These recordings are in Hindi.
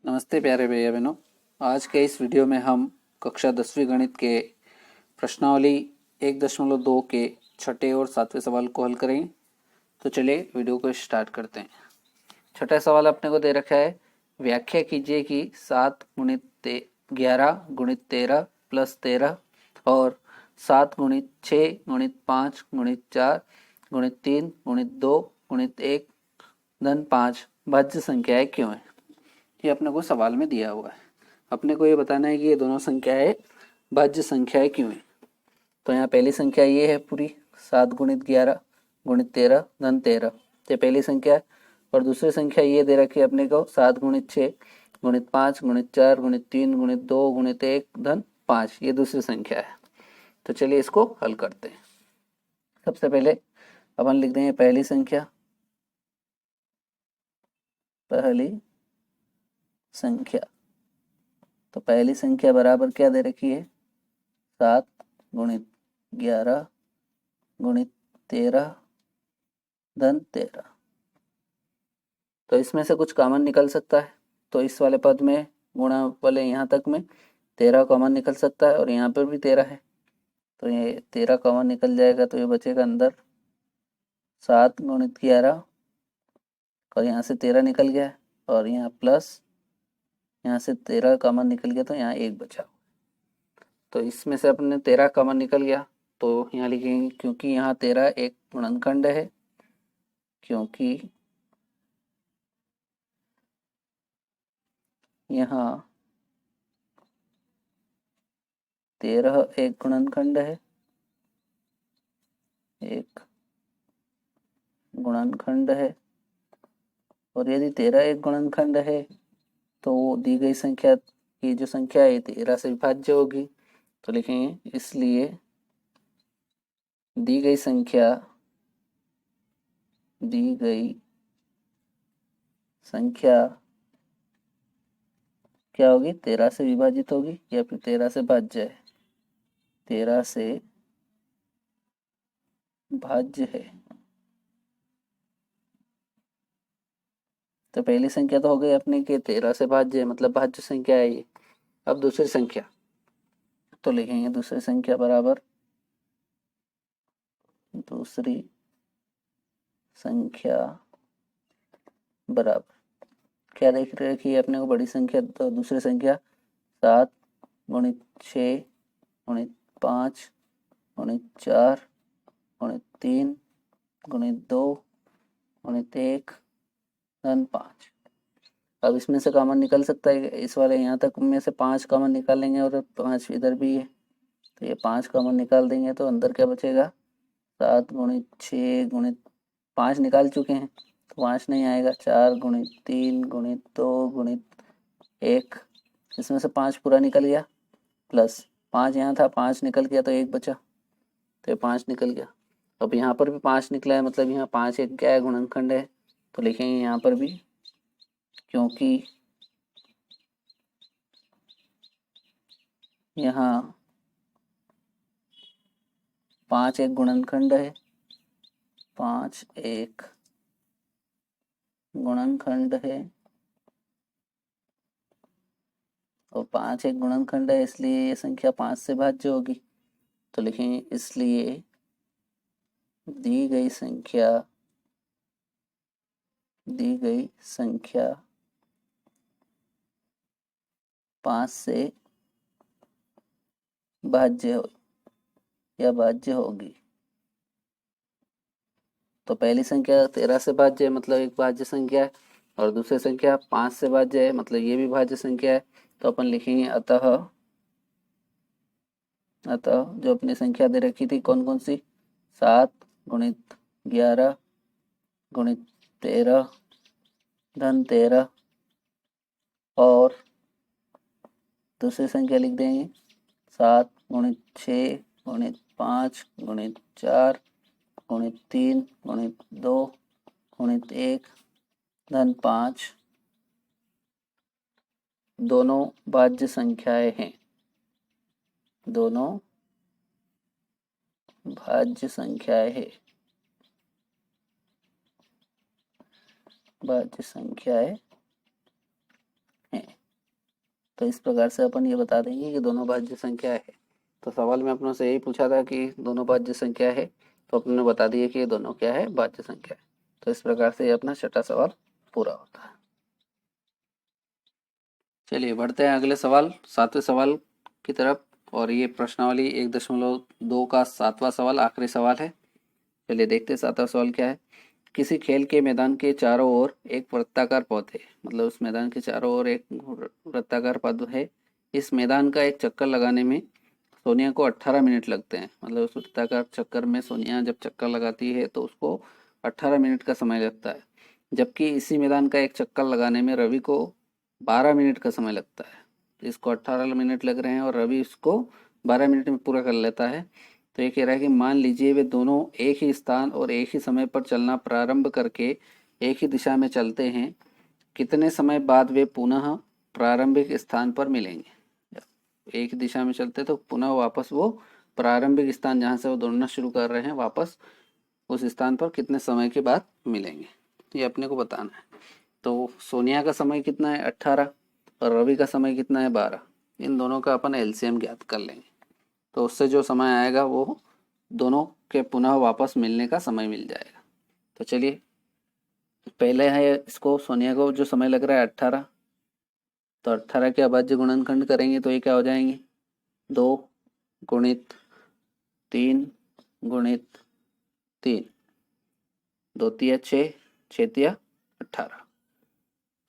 नमस्ते प्यारे भैया बहनों। आज के इस वीडियो में हम कक्षा 10वीं गणित के प्रश्नावली 1.2 के छठे और सातवें सवाल को हल करेंगे। तो चलिए वीडियो को स्टार्ट करते हैं। छठा सवाल अपने को दे रखा है, व्याख्या कीजिए कि 7 गुणित 11 गुणित 13 प्लस 13 और 7 गुणित 6 गुणित 5 गुणित 4 गुणित 3 गुणित 2 गुणित 1 धन 5 भाज्य संख्याएं क्यों है। ये अपने को सवाल में दिया हुआ है। अपने को ये बताना है कि ये दोनों संख्याएं भाज्य संख्याएं क्यों है। तो यहाँ पहली संख्या ये है पूरी 7 गुणित 11 गुणित 13 धन 13, ये पहली संख्या है। और दूसरी संख्या ये दे रखी है अपने को 7 गुणित 6 गुणित 5 गुणित 4 गुणित 3 गुणित 2 गुणित 1 धन 5, ये दूसरी संख्या है। तो चलिए इसको हल करते हैं। सबसे पहले अपन लिख देंगे पहली संख्या। तो पहली संख्या बराबर क्या दे रखी है, 7 गुणित 11 गुणित 13 धन 13। तो इसमें से कुछ कॉमन निकल सकता है, तो इस वाले पद में गुणा वाले यहाँ तक में 13 कॉमन निकल सकता है और यहाँ पर भी 13 है, तो ये 13 कॉमन निकल जाएगा। तो ये बचेगा अंदर 7 गुणित 11 और यहाँ से 13 निकल गया और यहाँ प्लस यहाँ से 13 कॉमन निकल गया, तो यहाँ 1 बचा। तो इसमें से अपने 13 कॉमन निकल गया, तो यहाँ लिखेंगे क्योंकि यहाँ 13 एक गुणनखंड है, क्योंकि यहाँ 13 एक गुणनखंड है, एक गुणनखंड है। और यदि 13 एक गुणनखंड है तो दी गई संख्या की जो संख्या है 13 से विभाज्य होगी। तो लिखेंगे इसलिए दी गई संख्या क्या होगी, 13 से विभाजित होगी या फिर 13 से भाज्य है, 13 से भाज्य है। तो पहली संख्या तो हो गई अपने के 13 से भाज्य है, मतलब भाज्य संख्या है ये। अब दूसरी संख्या, तो लिखेंगे दूसरी संख्या बराबर दूसरी संख्या बराबर क्या देख रहे हैं कि अपने को बड़ी संख्या, तो दूसरी संख्या 7 गुणित 6 गुणित 5 गुणित 4 गुणित 3 गुणित 2 गुणित 1 धन 5। अब इसमें से कॉमन निकल सकता है, इस वाले यहाँ तक में से 5 कॉमन निकालेंगे और 5 इधर भी है, तो ये 5 कॉमन निकाल देंगे तो अंदर क्या बचेगा, 7 गुणित 6 गुणित 5 निकाल चुके हैं तो 5 नहीं आएगा, 4 गुणित 3 गुणित 2 गुणित 1, इसमें से 5 पूरा निकल गया, प्लस 5 यहाँ था, 5 निकल गया तो 1 बचा, तो ये 5 निकल गया। अब यहाँ पर भी 5 निकला है, मतलब यहाँ 5 एक क्या है, गुणनखंड है। तो लिखेंगे यहाँ पर भी क्योंकि यहाँ 5 एक गुणनखंड है, 5 एक गुणनखंड है और 5 एक गुणनखंड है, इसलिए ये संख्या 5 से भाज्य होगी। तो लिखेंगे इसलिए दी गई संख्या 5 से भाज्य या भाज्य होगी। तो पहली संख्या 13 से भाज्य है, मतलब एक भाज्य संख्या है, और दूसरी संख्या 5 से भाज्य है, मतलब ये भी भाज्य संख्या है। तो अपन लिखेंगे अतः जो अपनी संख्या दे रखी थी कौन कौन सी, 7 गुणित 11 गुणित 13 धन 13 और दूसरी संख्या लिख देंगे 7 गुणित 6 गुणित 5 गुणित 4 गुणित 3 गुणित 2 गुणित 1 धन 5, दोनों भाज्य संख्याएं हैं, दोनों भाज्य संख्याएं हैं। तो इस प्रकार से अपन ये बता देंगे कि दोनों भाज्य संख्या है। तो सवाल में अपनों से यही पूछा था कि दोनों भाज्य संख्या है, तो अपने बता दिए कि ये दोनों क्या है, भाज्य संख्या है। तो इस प्रकार से ये अपना छठा सवाल पूरा होता है। चलिए बढ़ते हैं अगले सवाल, सातवें सवाल की तरफ। और ये प्रश्नावली 1.2 का सातवां सवाल, आखिरी सवाल है। चलिए देखते हैं सातवां सवाल क्या है। किसी खेल के मैदान के चारों ओर एक वृत्ताकार पथ है, मतलब उस मैदान के चारों ओर एक वृत्ताकार पथ है। इस मैदान का एक चक्कर लगाने में सोनिया को 18 मिनट लगते हैं। मतलब उस वृत्ताकार चक्कर में सोनिया जब चक्कर लगाती है तो उसको 18 मिनट का समय लगता है, जबकि इसी मैदान का एक चक्कर लगाने में रवि को 12 मिनट का समय लगता है। इसको 18 मिनट लग रहे हैं और रवि इसको 12 मिनट में पूरा कर लेता है। तो ये कह रहा है कि मान लीजिए वे दोनों एक ही स्थान और एक ही समय पर चलना प्रारंभ करके एक ही दिशा में चलते हैं, कितने समय बाद वे पुनः प्रारंभिक स्थान पर मिलेंगे। एक ही दिशा में चलते तो पुनः वापस वो प्रारंभिक स्थान जहाँ से वो दौड़ना शुरू कर रहे हैं वापस उस स्थान पर कितने समय के बाद मिलेंगे, ये अपने को बताना है। तो सोनिया का समय कितना है 18 और रवि का समय कितना है 12। इन दोनों का अपन एलसीएम ज्ञात कर लेंगे, तो उससे जो समय आएगा वो दोनों के पुनः वापस मिलने का समय मिल जाएगा। तो चलिए पहले है इसको, सोनिया को जो समय लग रहा है 18, तो 18 के अभाज्य गुणनखंड करेंगे तो ये क्या हो जाएंगे 2 गुणित 3 गुणित 3, 2 तिया 6, 6 तिया 18।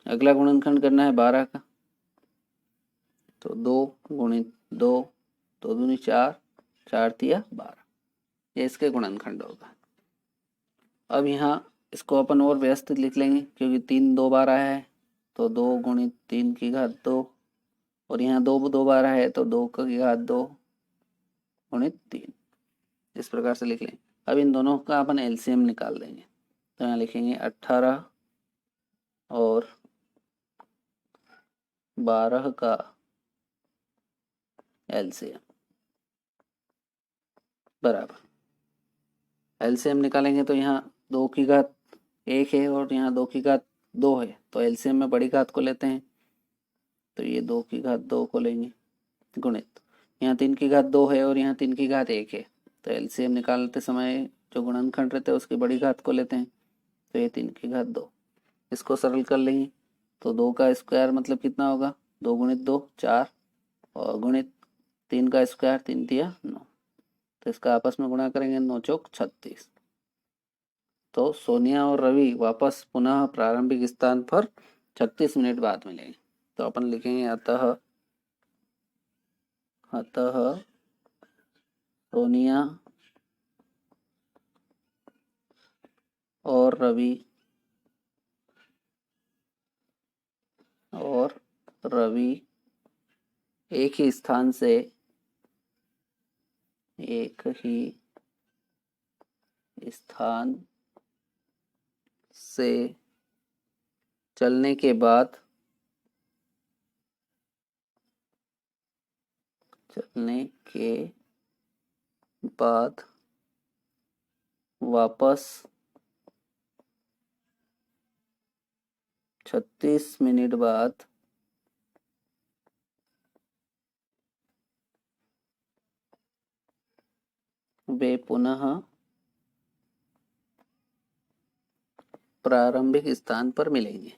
अगला गुणनखंड करना है 12 का, तो 2 गुणित 2, 2 दूनी 4, 4 तिया 12, ये इसके गुणनखंड होगा। अब यहाँ इसको अपन और व्यवस्थित लिख लेंगे क्योंकि 3 2 बार आया है, तो 2 गुणित 3 की घात 2, और यहाँ 2 2 बार आया है तो 2 की घात 2 गुणित 3, इस प्रकार से लिख लेंगे। अब इन दोनों का अपन एलसीएम निकाल देंगे, तो यहाँ लिखेंगे 18 और 12 का एलसीएम बराबर। एलसीएम निकालेंगे तो यहाँ 2 की घात 1 है और यहाँ 2 की घात 2 है, तो एलसीएम में बड़ी घात को लेते हैं, तो ये 2 की घात 2 को लेंगे गुणित, यहाँ 3 की घात 2 है और यहाँ 3 की घात 1 है, तो एलसीएम निकालते समय जो गुणनखंड रहते हैं उसकी बड़ी घात को लेते हैं, तो ये 3 की घात 2, इसको सरल कर लेंगे तो 2 का स्क्वायर मतलब कितना होगा 2 गुणित 2 4, और गुणित 3 का स्क्वायर 3 तिया 9, तो इसका आपस में गुणा करेंगे 9 चौक 36। तो सोनिया और रवि वापस पुनः प्रारंभिक स्थान पर 36 मिनट बाद मिलेंगे। तो अपन लिखेंगे अतः सोनिया और रवि एक ही स्थान से चलने के बाद वापस 36 मिनट बाद वे पुनः प्रारंभिक स्थान पर मिलेंगे।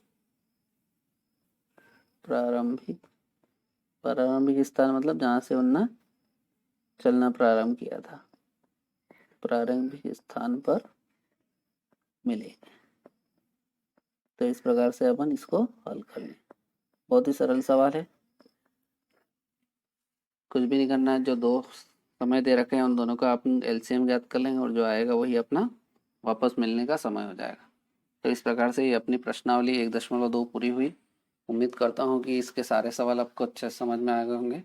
प्रारंभिक स्थान मतलब जहां से उन्होंने चलना प्रारंभ किया था, प्रारंभिक स्थान पर मिलेंगे। तो इस प्रकार से अपन इसको हल कर लें। बहुत ही सरल सवाल है, कुछ भी नहीं करना है, जो दो समय दे रखे हैं उन दोनों का अपन एलसीएम ज्ञात कर लेंगे और जो आएगा वही अपना वापस मिलने का समय हो जाएगा। तो इस प्रकार से ये अपनी प्रश्नावली 1.2 पूरी हुई। उम्मीद करता हूँ कि इसके सारे सवाल आपको अच्छे से समझ में आ गए होंगे।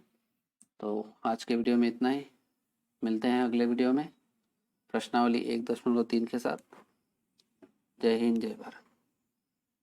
तो आज के वीडियो में इतना ही, मिलते हैं अगले वीडियो में प्रश्नावली 1.3 के साथ। जय हिंद जय भारत।